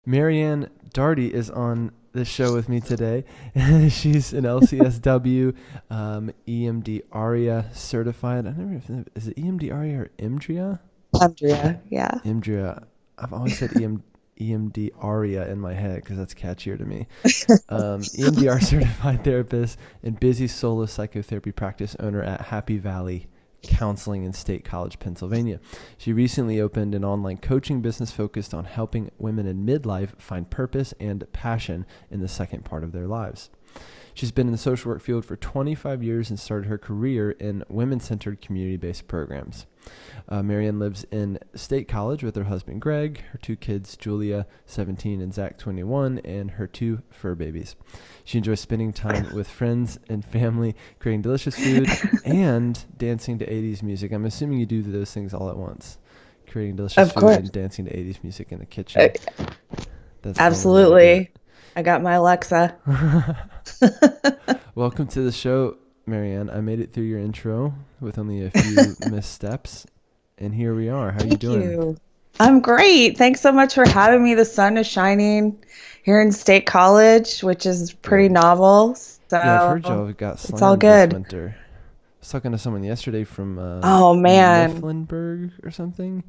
Marianne Daugherty is on the show with me today. She's an LCSW EMD ARIA certified. I never know is it EMD ARIA or IMDRIA? Andrea, yeah. IMDRIA. I've always said EMD ARIA in my head because that's catchier to me. EMDR certified therapist and busy solo psychotherapy practice owner at Happy Valley Counseling in State College, Pennsylvania. She recently opened an online coaching business focused on helping women in midlife find purpose and passion in the second part of their lives. She's been in the social work field for 25 years and started her career in women-centered community-based programs. Marianne lives in State College with her husband, Greg, her two kids, Julia, 17, and Zach, 21, and her two fur babies. She enjoys spending time with friends and family, creating delicious food, and dancing to 80s music. I'm assuming you do those things all at once, creating delicious food and dancing to 80s music in the kitchen. That's absolutely. I got my Alexa. Welcome to the show, Marianne. I made it through your intro with only a few missteps, and here we are. How are you doing? I'm great. Thanks so much for having me. The sun is shining here in State College, which is pretty novel. So yeah, I've heard y'all got slammed it's all good. This winter. I was talking to someone yesterday from Mifflinburg or something,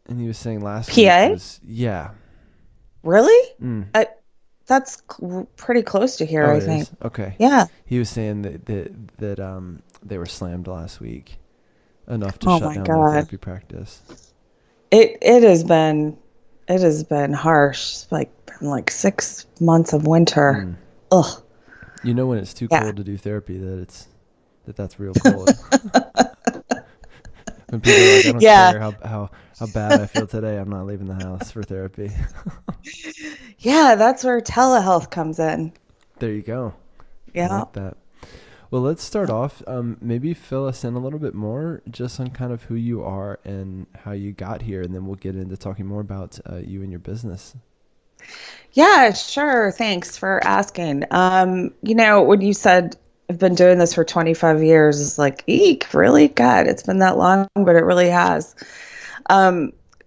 and he was saying last PA? week was Really? That's pretty close to here, I think. Okay. Yeah. He was saying that they were slammed last week, enough to shut down their therapy practice. It has been harsh. Like 6 months of winter. Ugh. You know when it's too cold to do therapy that's real cold. When people are like, I don't care how bad I feel today, I'm not leaving the house for therapy. Yeah, that's where telehealth comes in. There you go. Yeah. I like that. Well, let's start off. Maybe fill us in a little bit more just on kind of who you are and how you got here, and then we'll get into talking more about you and your business. Yeah, sure. Thanks for asking. When you said I've been doing this for 25 years, it's like, eek, really? God, it's been that long, but it really has.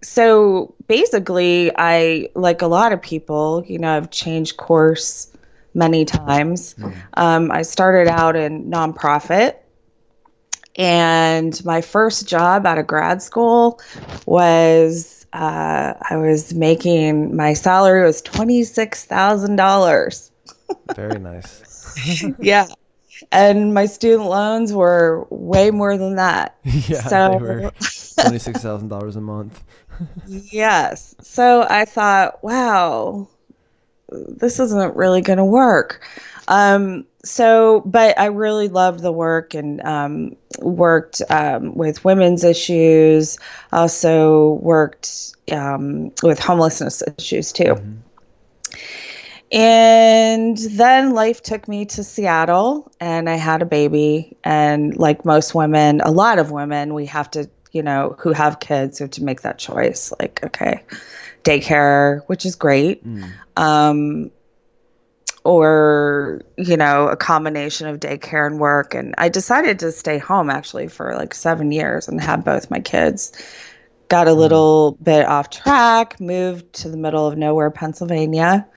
So basically, I, like a lot of people, I've changed course many times. I started out in nonprofit, and my first job out of grad school was my salary was $26,000. Very nice. Yeah. And my student loans were way more than that. Yeah, so, they were $26,000 a month. Yes. So I thought, wow, this isn't really going to work. But I really loved the work and worked with women's issues. Also worked with homelessness issues too. Mm-hmm. And then life took me to Seattle, and I had a baby. And like most women, a lot of women, we have to, who have kids, have to make that choice. Like, okay, daycare, which is great. Or, a combination of daycare and work. And I decided to stay home actually for like 7 years and have both my kids. Got a little bit off track, moved to the middle of nowhere, Pennsylvania,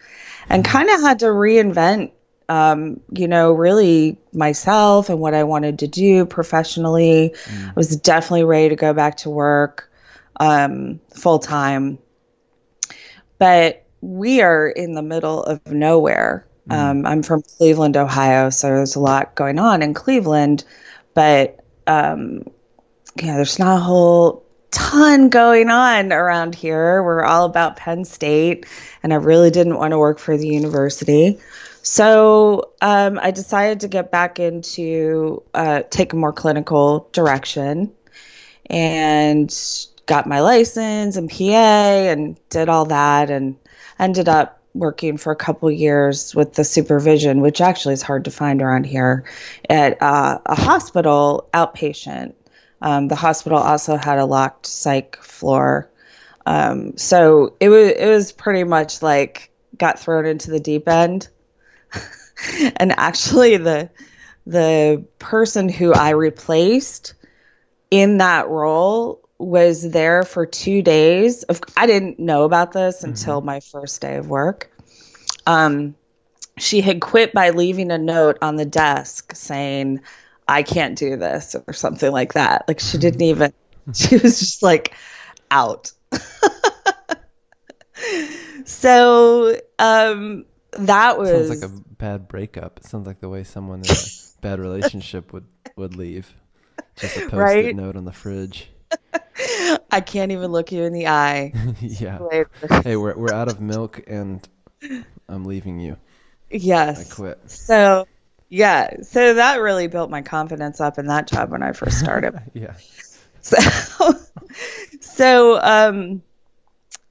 and kind of had to reinvent, really myself and what I wanted to do professionally. I was definitely ready to go back to work full time. But we are in the middle of nowhere. I'm from Cleveland, Ohio, so there's a lot going on in Cleveland. But, there's not a whole ton going on around here. We're all about Penn State, and I really didn't want to work for the university. So I decided to get back into take a more clinical direction, and got my license and PA and did all that, and ended up working for a couple years with the supervision, which actually is hard to find around here, at a hospital outpatient. The hospital also had a locked psych floor. So it was pretty much like got thrown into the deep end. And actually the person who I replaced in that role was there for 2 days. I didn't know about this Mm-hmm. until my first day of work. Um, she had quit by leaving a note on the desk saying, I can't do this or something like that. Like she didn't even, she was just like out. So that Sounds like a was bad breakup. It sounds like the way someone in a bad relationship would leave. Just a post-it right. note on the fridge. I can't even look you in the eye. Yeah. Later. Hey, we're out of milk and I'm leaving you. I Yes. quit. So, yeah. So that really built my confidence up in that job when I first started. Yeah. So, so, um,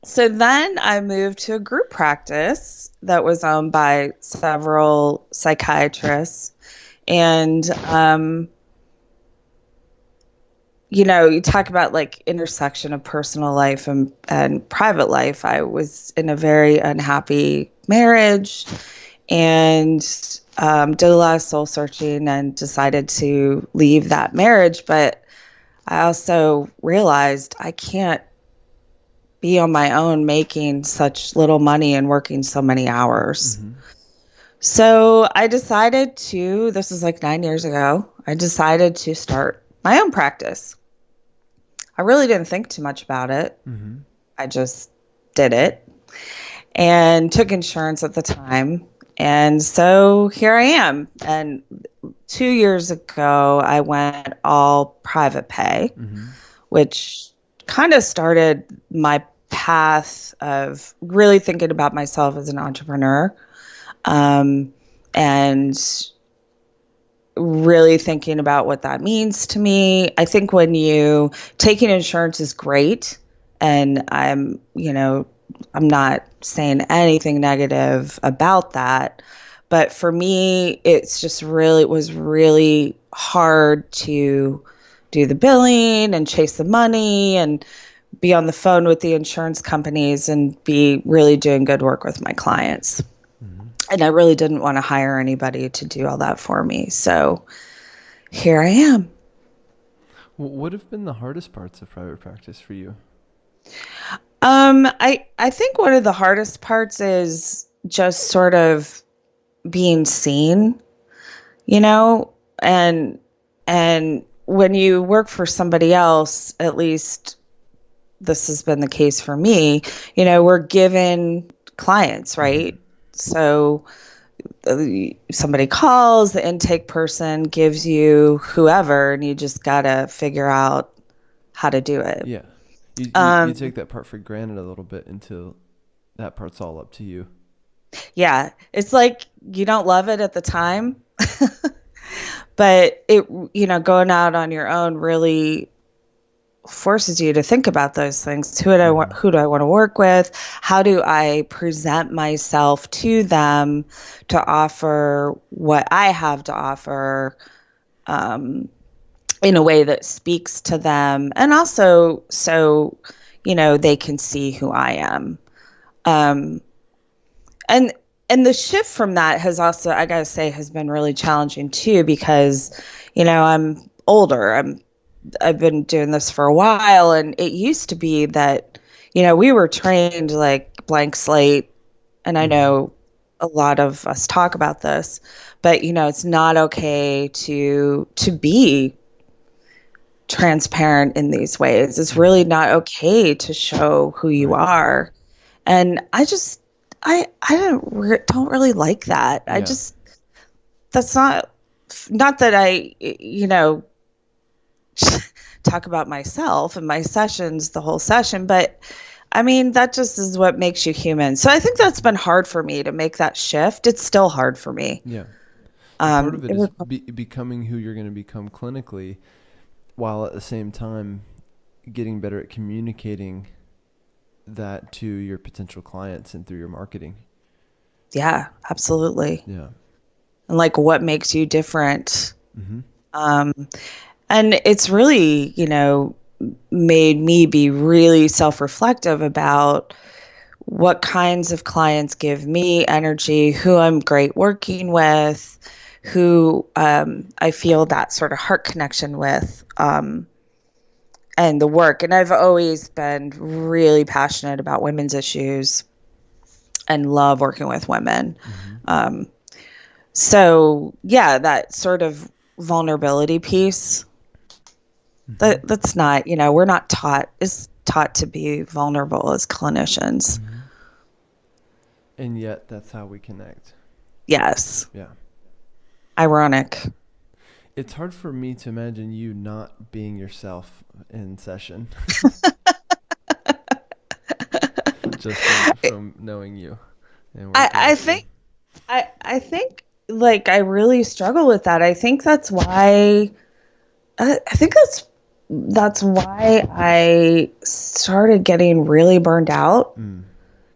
so then I moved to a group practice that was owned by several psychiatrists. And, you talk about like intersection of personal life and private life. I was in a very unhappy marriage and did a lot of soul searching and decided to leave that marriage. But I also realized I can't be on my own making such little money and working so many hours. Mm-hmm. So I decided this was like 9 years ago, I decided to start my own practice. I really didn't think too much about it. Mm-hmm. I just did it and took insurance at the time. And so here I am. And 2 years ago, I went all private pay, Mm-hmm. which kind of started my path of really thinking about myself as an entrepreneur, and really thinking about what that means to me. I think when you taking insurance is great, and I'm not saying anything negative about that, but for me, it was really hard to do the billing and chase the money and be on the phone with the insurance companies and be really doing good work with my clients. Mm-hmm. And I really didn't want to hire anybody to do all that for me. So here I am. What have been the hardest parts of private practice for you? I think one of the hardest parts is just sort of being seen, you know, and and when you work for somebody else, at least this has been the case for me, we're given clients, Mm-hmm. right? So somebody calls, the intake person gives you whoever, and you just got to figure out how to do it. Yeah. You Um, take that part for granted a little bit until that part's all up to you. yeah, it's like you don't love it at the time, but going out on your own really forces you to think about those things. Mm-hmm. Who do I want to work with? How do I present myself to them to offer what I have to offer, um, in a way that speaks to them, and also so they can see who I am. Um, and and the shift from that has also, I gotta say, has been really challenging too, because I'm older. I've been doing this for a while, and it used to be that we were trained like blank slate, and I Mm-hmm. know a lot of us talk about this, but it's not okay to be transparent in these ways. It's Mm-hmm. really not okay to show who you Right. are. And I don't really like that. Yeah. That's not that I, talk about myself and my sessions the whole session, but I mean, that just is what makes you human. So I think that's been hard for me to make that shift. It's still hard for me. Yeah. And part of it It is was, becoming who you're going to become clinically, while at the same time getting better at communicating that to your potential clients and through your marketing. yeah, absolutely. Yeah. And like what makes you different. Mm-hmm. Um, and it's really, made me be really self-reflective about what kinds of clients give me energy, who I'm great working with, who I feel that sort of heart connection with. and the work. And I've always been really passionate about women's issues and love working with women. So yeah, that sort of vulnerability piece, that's not, we're not taught to be vulnerable as clinicians. And yet that's how we connect. Yes. Yeah. Ironic. It's hard for me to imagine you not being yourself in session. Just from knowing you. And I think like I really struggle with that. I think that's why that's why I started getting really burned out.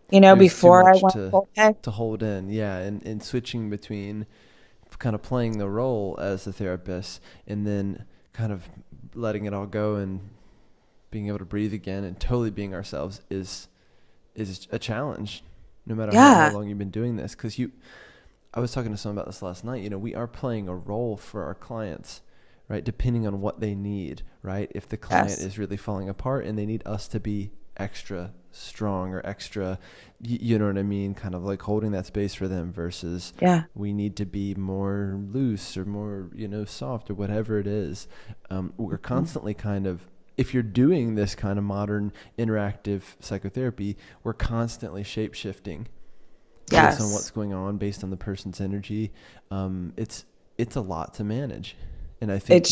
Before I went full time. To hold in, yeah, and switching between kind of playing the role as a therapist and then kind of letting it all go and being able to breathe again and totally being ourselves is a challenge, no matter how long you've been doing this. Because I was talking to someone about this last night. We are playing a role for our clients, right? Depending on what they need, right? If the client is really falling apart and they need us to be extra strong or extra, you know what I mean? Kind of like holding that space for them versus we need to be more loose or more, soft or whatever it is. We're constantly kind of, if you're doing this kind of modern interactive psychotherapy, we're constantly shape shifting based on what's going on, based on the person's energy. It's a lot to manage. And I think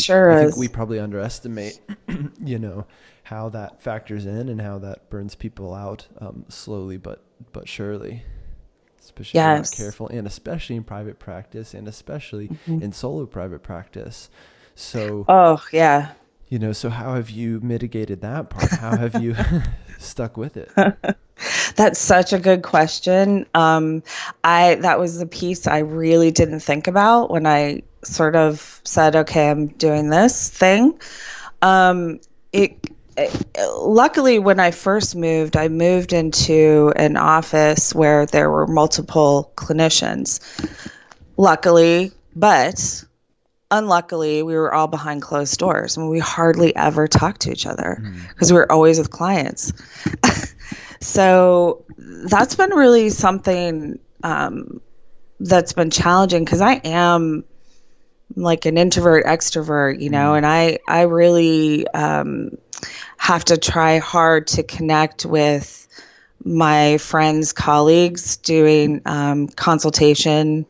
we probably underestimate, how that factors in and how that burns people out slowly but surely, especially if you're not careful, and especially in private practice, and especially in solo private practice. So, so how have you mitigated that part? How have you stuck with it? That's such a good question. That was the piece I really didn't think about when I sort of said, okay, I'm doing this thing. Luckily, when I first moved, I moved into an office where there were multiple clinicians. Luckily, but unluckily, we were all behind closed doors and we hardly ever talked to each other because we were always with clients. So that's been really something that's been challenging because I am like an introvert extrovert, and I really have to try hard to connect with my friends, colleagues doing consultation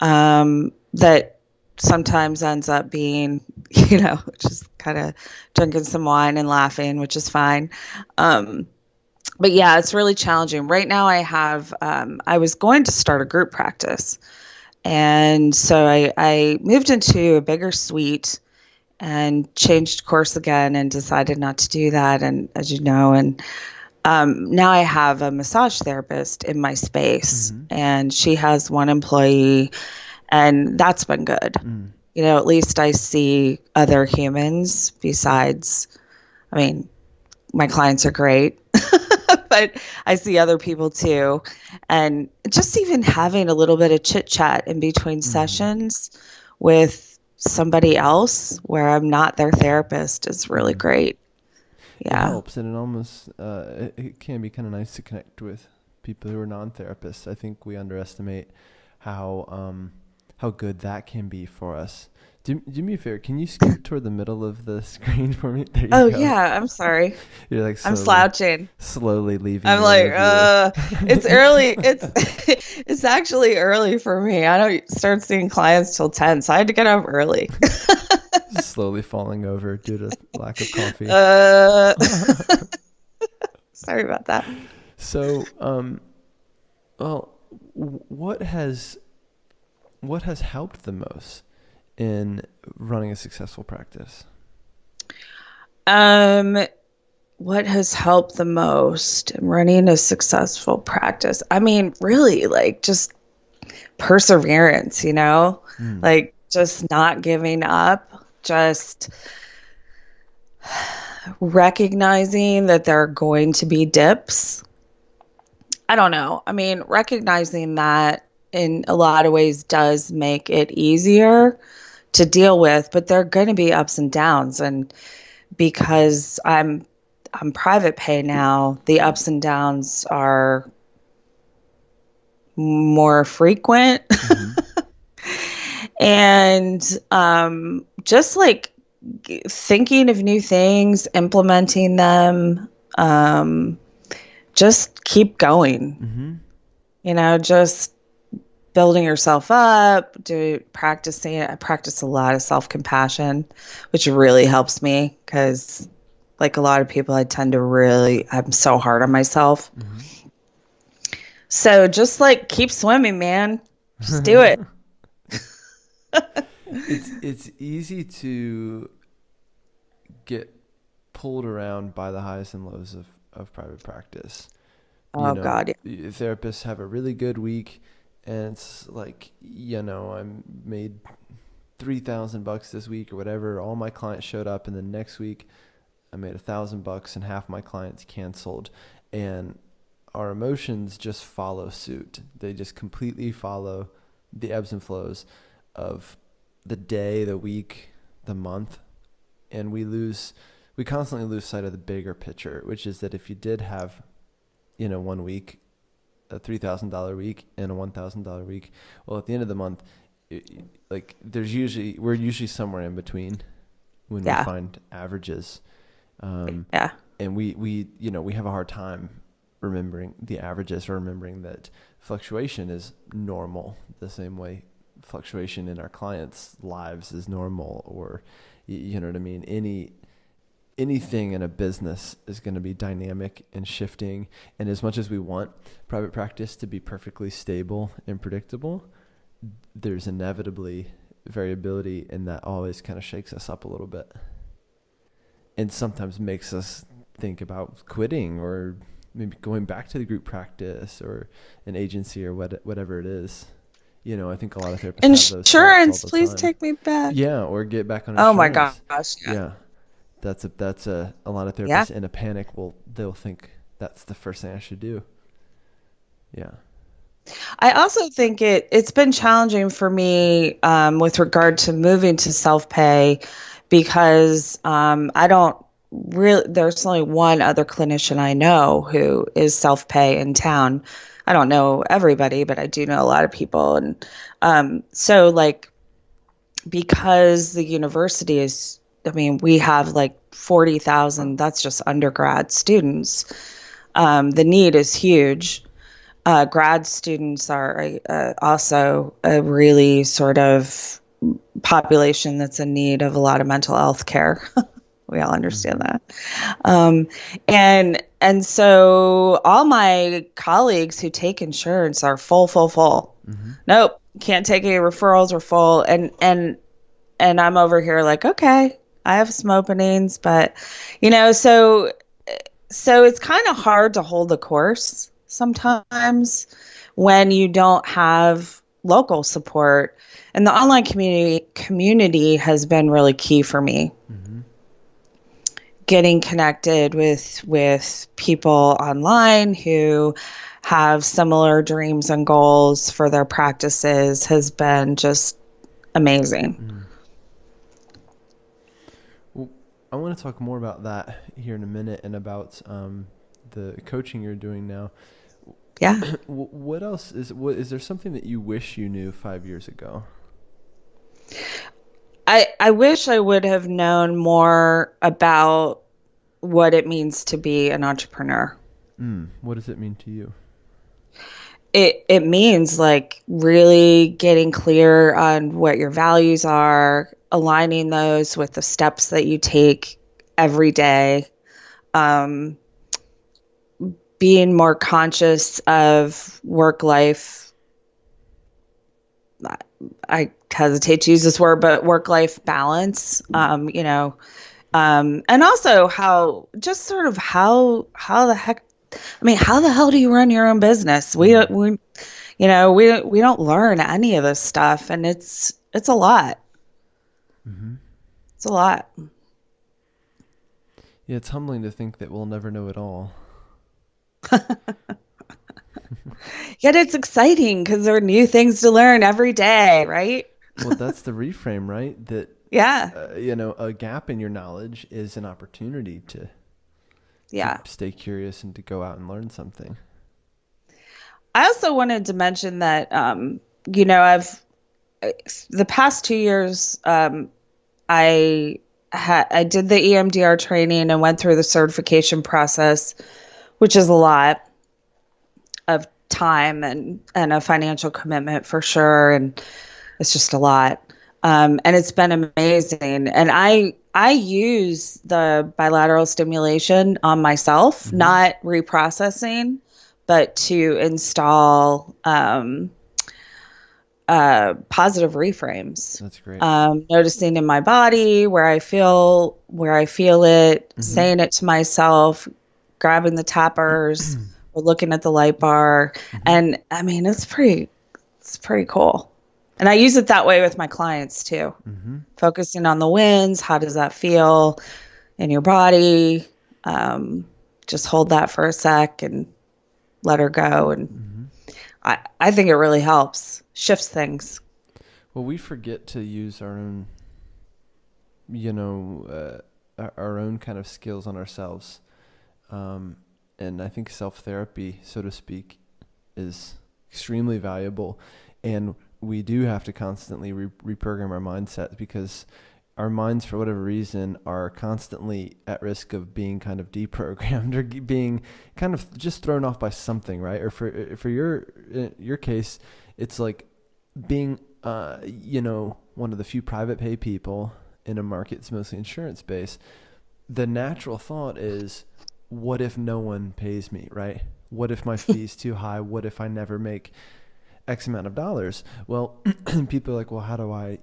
that sometimes ends up being, just kind of drinking some wine and laughing, which is fine. But yeah, it's really challenging. Right now I was going to start a group practice. And so I moved into a bigger suite and changed course again and decided not to do that. And as you know, and now I have a massage therapist in my space and she has one employee and that's been good. At least I see other humans besides, my clients are great. But I see other people too. And just even having a little bit of chit chat in between sessions with somebody else where I'm not their therapist is really great. Yeah. It helps. And it almost, it can be kind of nice to connect with people who are non-therapists. I think we underestimate how good that can be for us. Do me a favor. Can you scoot toward the middle of the screen for me? There you go. Yeah. I'm sorry. You're like I'm slouching. Slowly leaving. I'm like, it's early. It's actually early for me. I don't start seeing clients till 10, so I had to get up early. Slowly falling over due to lack of coffee. Sorry about that. So, what has helped the most in running a successful practice? What has helped the most in running a successful practice? Really, like just perseverance, like just not giving up, just recognizing that there are going to be dips. I don't know. Recognizing that in a lot of ways does make it easier to deal with, but there are going to be ups and downs, and because I'm private pay now, the ups and downs are more frequent. Mm-hmm. And just like thinking of new things, implementing them, um, just keep going, Mm-hmm. just building yourself up, practicing. I practice a lot of self-compassion, which really helps me because like a lot of people, I'm so hard on myself. So just like keep swimming, man. Just do it. Mm-hmm. It's easy to get pulled around by the highs and lows of private practice. Oh God, yeah. Therapists have a really good week, and it's like, I made $3,000 this week or whatever. All my clients showed up, and the next week I made $1,000 and half my clients canceled. And our emotions just follow suit. They just completely follow the ebbs and flows of the day, the week, the month. And we constantly lose sight of the bigger picture, which is that if you did have, 1 week, a $3,000 week and a $1,000 week, well, at the end of the month, we're usually somewhere in between when we find averages. Yeah. And we have a hard time remembering the averages, or remembering that fluctuation is normal, the same way fluctuation in our clients' lives is normal, or you know what I mean? Anything in a business is going to be dynamic and shifting. And as much as we want private practice to be perfectly stable and predictable, there's inevitably variability, and that always kind of shakes us up a little bit. And sometimes makes us think about quitting, or maybe going back to the group practice or an agency, or whatever it is. I think a lot of therapists have those thoughts Insurance, all the please time. take me back. Yeah, or get back on Oh insurance. my gosh. Yeah. Yeah. That's a lot of therapists in a panic they'll think that's the first thing I should do. Yeah. I also think it's been challenging for me with regard to moving to self-pay because I don't really, there's only one other clinician I know who is self-pay in town. I don't know everybody, but I do know a lot of people. And so like, because the university is, I mean, we have like 40,000, that's just undergrad students. The need is huge. Grad students are also a really sort of population that's in need of a lot of mental health care. We all understand that. And so all my colleagues who take insurance are full. Mm-hmm. Nope, can't take any referrals, we're full. And I'm over here like, okay, I have some openings, but so it's kind of hard to hold the course sometimes when you don't have local support. And the online community has been really key for me. Mm-hmm. Getting connected with people online who have similar dreams and goals for their practices has been just amazing. Mm. Well, I want to talk more about that here in a minute, and about the coaching you're doing now. Yeah. What else is there something that you wish you knew 5 years ago? I wish I would have known more about what it means to be an entrepreneur. What does it mean to you? It means like really getting clear on what your values are, aligning those with the steps that you take every day, being more conscious of work life. I hesitate to use this word, but work-life balance, and also how the heck, how the hell do you run your own business? We don't learn any of this stuff, and it's a lot. Mm-hmm. It's a lot. Yeah, it's humbling to think that we'll never know it all. Yet it's exciting because there are new things to learn every day, right? Well, that's the reframe, right? That Yeah. A gap in your knowledge is an opportunity to Yeah. stay curious and to go out and learn something. I also wanted to mention that, I've the past 2 years, I did the EMDR training and went through the certification process, which is a lot of time and a financial commitment for sure, and it's just a lot. And it's been amazing. And I use the bilateral stimulation on myself, not reprocessing, but to install positive reframes. That's great. Noticing in my body where I feel it, saying it to myself, grabbing the tappers, or looking at the light bar, and I mean it's pretty cool. And I use it that way with my clients too. Focusing on the winds, how does that feel in your body? Just hold that for a sec and let her go, and I think it really helps. Shifts things. Well, we forget to use our own, our own kind of skills on ourselves. And I think self-therapy, so to speak, is extremely valuable. And we do have to constantly reprogram our mindset, because our minds, for whatever reason, are constantly at risk of being kind of deprogrammed or being kind of just thrown off by something, right? Or for your case, it's like being, one of the few private pay people in a market that's mostly insurance based. The natural thought is, what if no one pays me, right? What if my fee's too high? What if I never make X amount of dollars? Well, people are like, well, how do I,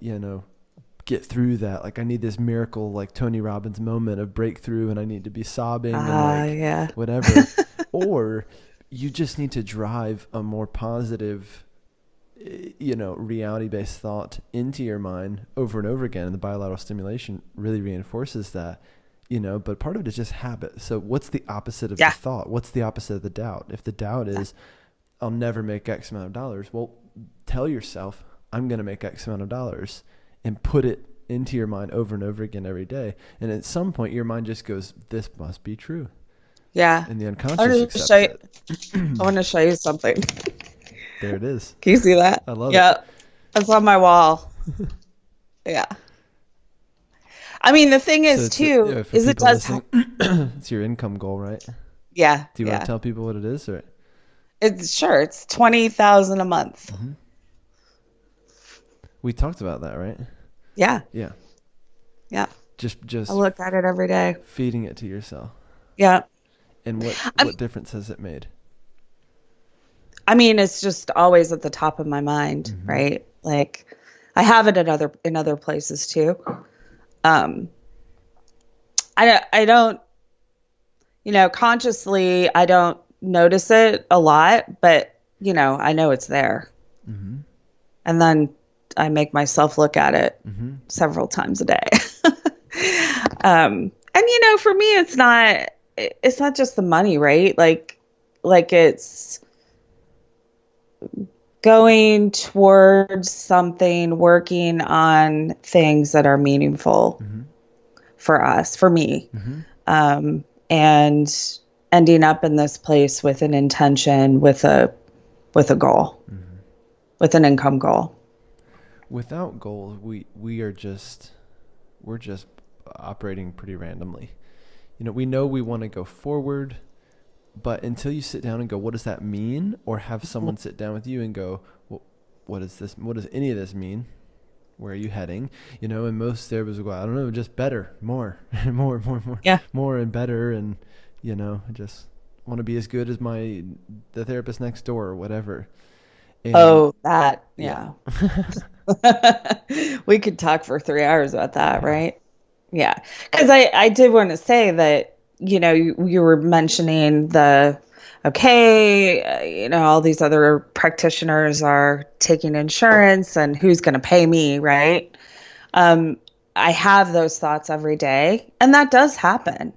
get through that? Like, I need this miracle, like Tony Robbins moment of breakthrough, and I need to be sobbing and whatever. Or you just need to drive a more positive, reality-based thought into your mind over and over again. And the bilateral stimulation really reinforces that, but part of it is just habit. So what's the opposite of the thought? What's the opposite of the doubt? If the doubt is, I'll never make X amount of dollars, well, tell yourself, I'm going to make X amount of dollars, and put it into your mind over and over again every day. And at some point, your mind just goes, this must be true. Yeah. And the unconscious accepts it. I want to show you something. There it is. Can you see that? I love it. Yeah. That's on my wall. Yeah. I mean, the thing is, too, is it does have... It's your income goal, right? Yeah. Do you want to tell people what it is? Or? It's $20,000 a month. We talked about that, right? Yeah. Yeah. Yeah. Just I look at it every day. Feeding it to yourself. Yeah. And what difference has it made? I mean, it's just always at the top of my mind, right? Like, I have it in other places too. I don't, consciously, I don't notice it a lot, but I know it's there. And then I make myself look at it several times a day. And for me, it's not just the money, right? Like it's going towards something, working on things that are meaningful for us, for me, and ending up in this place with an intention, with a goal, with an income goal. Without goals, we're just operating pretty randomly. We know we want to go forward, but until you sit down and go, what does that mean? Or have someone sit down with you and go, well, what is this? What does any of this mean? Where are you heading? And most therapists will go, I don't know, just better, more, more. Yeah. More and better. And, I just want to be as good as the therapist next door or whatever. And, yeah. We could talk for 3 hours about that, right? Yeah. Because I did want to say that, you were mentioning all these other practitioners are taking insurance and who's going to pay me, right? I have those thoughts every day, and that does happen.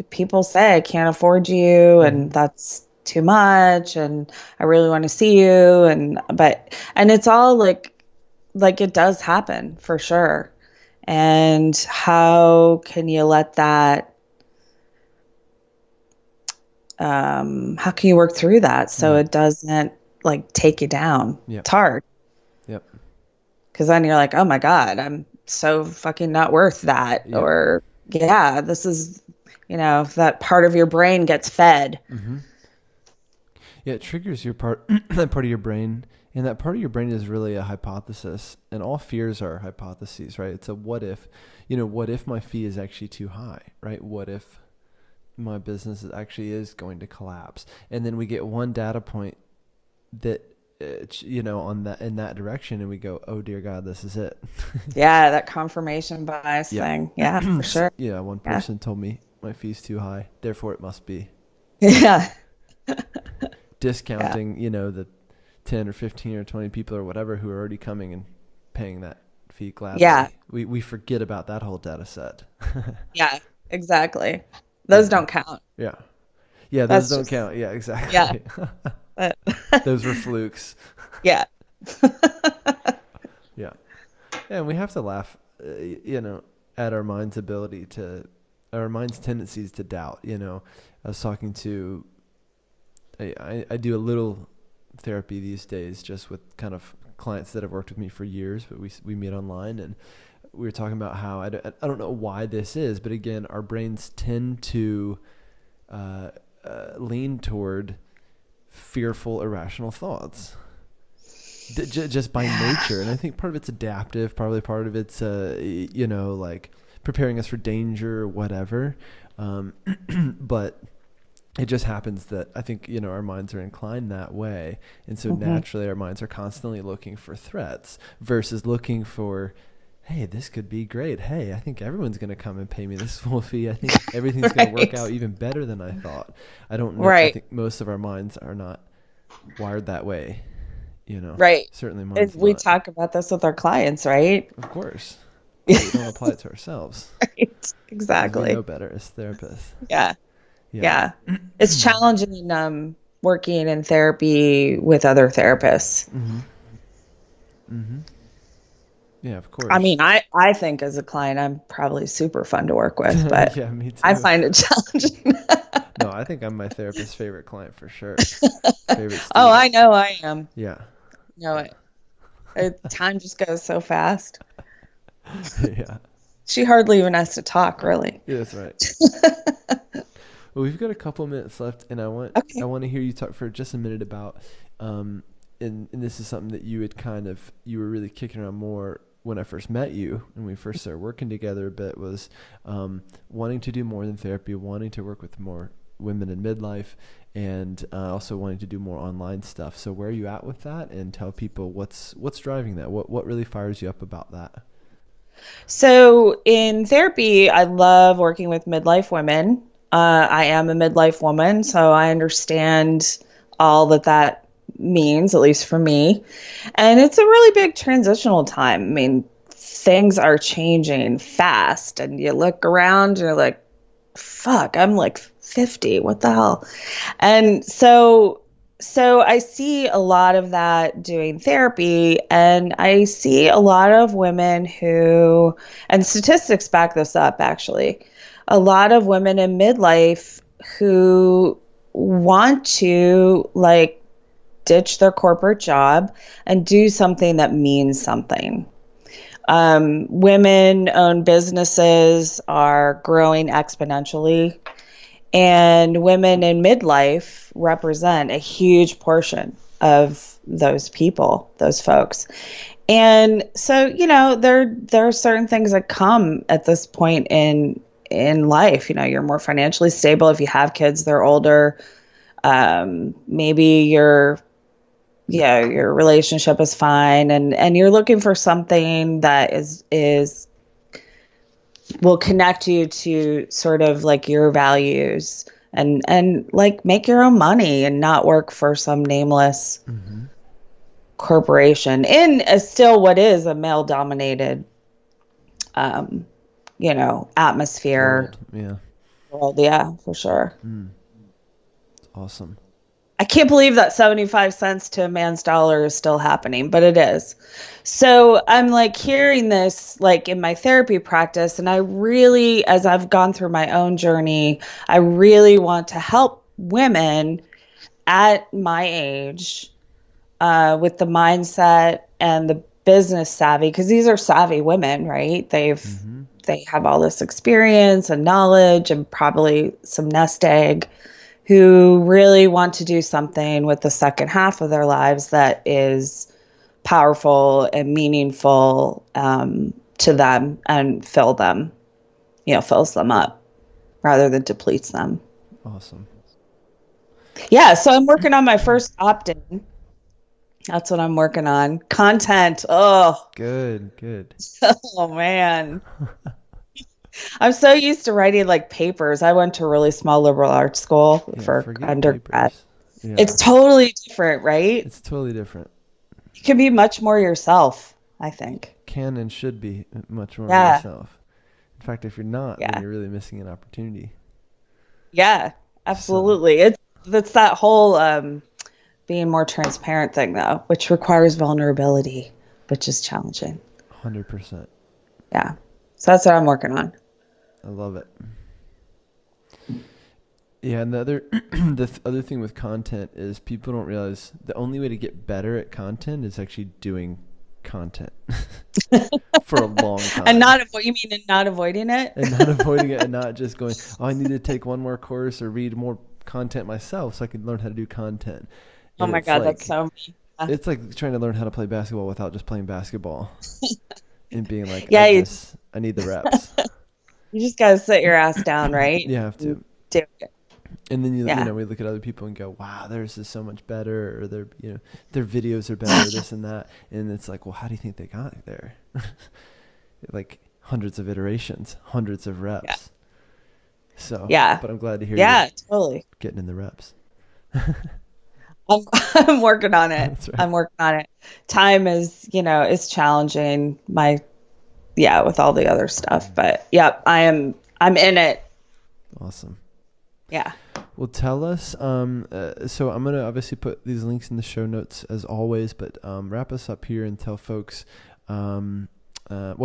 People say I can't afford you, and that's too much, and I really want to see you, and it's all like like it does happen for sure. And how can you let that, how can you work through that so Yeah. it doesn't like take you down? Yep. It's hard Yep. because then you're like, oh my God, I'm so fucking not worth that. Yep. Or, yeah, this is, that part of your brain gets fed. Mm-hmm. Yeah, it triggers your part, that part of your brain, and that part of your brain is really a hypothesis, and all fears are hypotheses, right? It's a what if, what if my fee is actually too high, right? What if my business actually is going to collapse? And then we get one data point that, on that, in that direction, and we go, oh dear God, this is it. Yeah, that confirmation bias Yeah. thing. Yeah, for sure. Yeah, one Yeah. person told me my fee's too high, therefore it must be. Yeah. Discounting, the 10 or 15 or 20 people or whatever who are already coming and paying that fee gladly. Yeah. We forget about that whole data set. Yeah, exactly. Those don't count. Yeah. Yeah, those don't count. Yeah, exactly. Yeah. Those were flukes. Yeah. Yeah. And we have to laugh, at our mind's tendencies to doubt. I was talking to, I do a little therapy these days just with kind of clients that have worked with me for years, but we meet online, and we were talking about how I don't know why this is, but again, our brains tend to lean toward fearful, irrational thoughts just by nature. And I think part of it's adaptive, probably part of it's, like preparing us for danger or whatever. But it just happens that I think, our minds are inclined that way. And so naturally our minds are constantly looking for threats versus looking for, hey, this could be great. Hey, I think everyone's going to come and pay me this full fee. I think everything's going to work out even better than I thought. I don't know. Right. I think most of our minds are not wired that way, Right. Certainly mine's We not. talk about this with our clients, right? Of course. But we don't apply it to ourselves. Right. 'Cause Exactly. we know better as therapists. Yeah. Yeah. It's challenging working in therapy with other therapists. Mm-hmm. Mm-hmm. Yeah, of course. I mean, I think as a client, I'm probably super fun to work with, but yeah, me too. I find it challenging. No, I think I'm my therapist's favorite client for sure. Favorite student. Oh, I know I am. Yeah. No, time just goes so fast. Yeah. She hardly even has to talk, really. Yeah, that's right. Well, we've got a couple minutes left, and I want to hear you talk for just a minute about, and this is something that you were really kicking around more when I first met you and we first started working together a bit, was wanting to do more than therapy, wanting to work with more women in midlife, and also wanting to do more online stuff. So where are you at with that? And tell people what's driving that. What really fires you up about that? So in therapy, I love working with midlife women. I am a midlife woman, so I understand all that means, at least for me. And it's a really big transitional time. I mean, things are changing fast, and you look around and you're like, fuck, I'm like 50. What the hell? And so I see a lot of that doing therapy, and I see a lot of women who, and statistics back this up actually, a lot of women in midlife who want to like ditch their corporate job and do something that means something. Women-owned businesses are growing exponentially, and women in midlife represent a huge portion of those people, those folks. And so, there are certain things that come at this point in life. You're more financially stable. If you have kids, they're older. Maybe your relationship is fine, and you're looking for something that is will connect you to sort of like your values, and like make your own money and not work for some nameless corporation in still what is a male dominated atmosphere. World. Yeah. World, yeah, for sure. Awesome. I can't believe that 75 cents to a man's dollar is still happening, but it is. So I'm like hearing this like in my therapy practice, and I really, as I've gone through my own journey, I really want to help women at my age with the mindset and the business savvy, because these are savvy women, right? Mm-hmm. They have all this experience and knowledge and probably some nest egg, who really want to do something with the second half of their lives that is powerful and meaningful to them and fills them up rather than depletes them. Awesome. Yeah, so I'm working on my first opt-in. That's what I'm working on. Content. Oh, Good, good. oh man. I'm so used to writing like papers. I went to a really small liberal arts school Yeah, for forget undergrad. papers. Yeah, It's totally different, right? it's totally different. You can be much more yourself, I think. Can and should be much more Yeah, yourself. In fact, if you're not, then yeah, you're really missing an opportunity. yeah, So, absolutely. That's that whole being more transparent thing though, which requires vulnerability, which is challenging. 100%. Yeah. So that's what I'm working on. I love it. Yeah, and the other other thing with content is people don't realize the only way to get better at content is actually doing content for a long And time. you mean and not avoiding it? And not avoiding it and not just going, oh, I need to take one more course or read more content myself so I can learn how to do content. Oh And my God, that's so me. it's like trying to learn how to play basketball without just playing basketball and being like, Yeah, I need the reps. you just gotta sit your ass down, right? You have to. Do it. And then Yeah. we look at other people and go, wow, theirs is so much better, or their videos are better, this and that. And it's like, well, how do you think they got there? Like hundreds of iterations, hundreds of Yeah. reps. So, Yeah. but I'm glad to hear Yeah, you're totally. getting in the reps. I'm, I'm working on it. That's right. I'm working on it. Time is challenging with all the other stuff, but yep, I'm in it. Awesome. Yeah. Well, tell us. So I'm gonna obviously put these links in the show notes as always, but wrap us up here and tell folks. Wrap us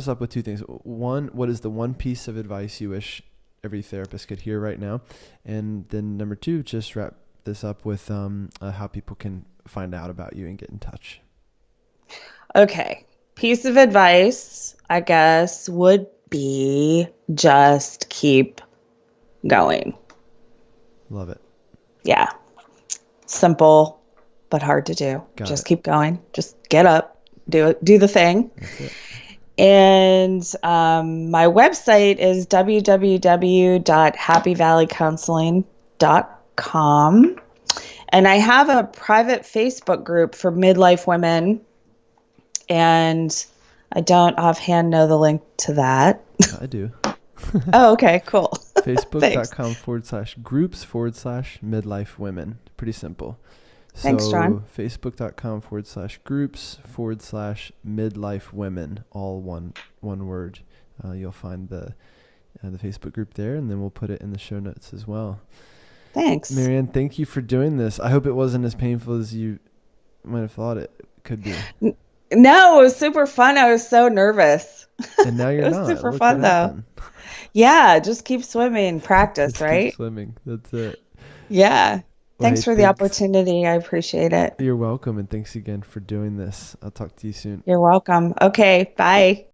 up with two things. One, what is the one piece of advice you wish every therapist could hear right now? And then number two, just wrap this up with how people can find out about you and get in touch. Okay. Piece of advice, I guess, would be just keep going. Love it. Yeah. Simple, but hard to do. Got Just it. keep going. Just get up, do it, do the thing. That's it. And my website is www.happyvalleycounseling.com. And I have a private Facebook group for midlife women. And I don't offhand know the link to that. I do. Oh, okay, cool. Facebook.com/groups/midlife women. Pretty simple. Thanks, John. Facebook.com/groups/midlife women. All one word. You'll find the Facebook group there, and then we'll put it in the show notes as well. Thanks. Marianne, thank you for doing this. I hope it wasn't as painful as you might have thought it could be. No, it was super fun. I was so nervous. And now you're It was not. super Look fun what though. happened. Yeah, just keep swimming, practice, Just right? keep swimming. That's it. Yeah. Well, Thanks hey, for the opportunity. I appreciate it. You're welcome, and thanks again for doing this. I'll talk to you soon. You're welcome. Okay, bye.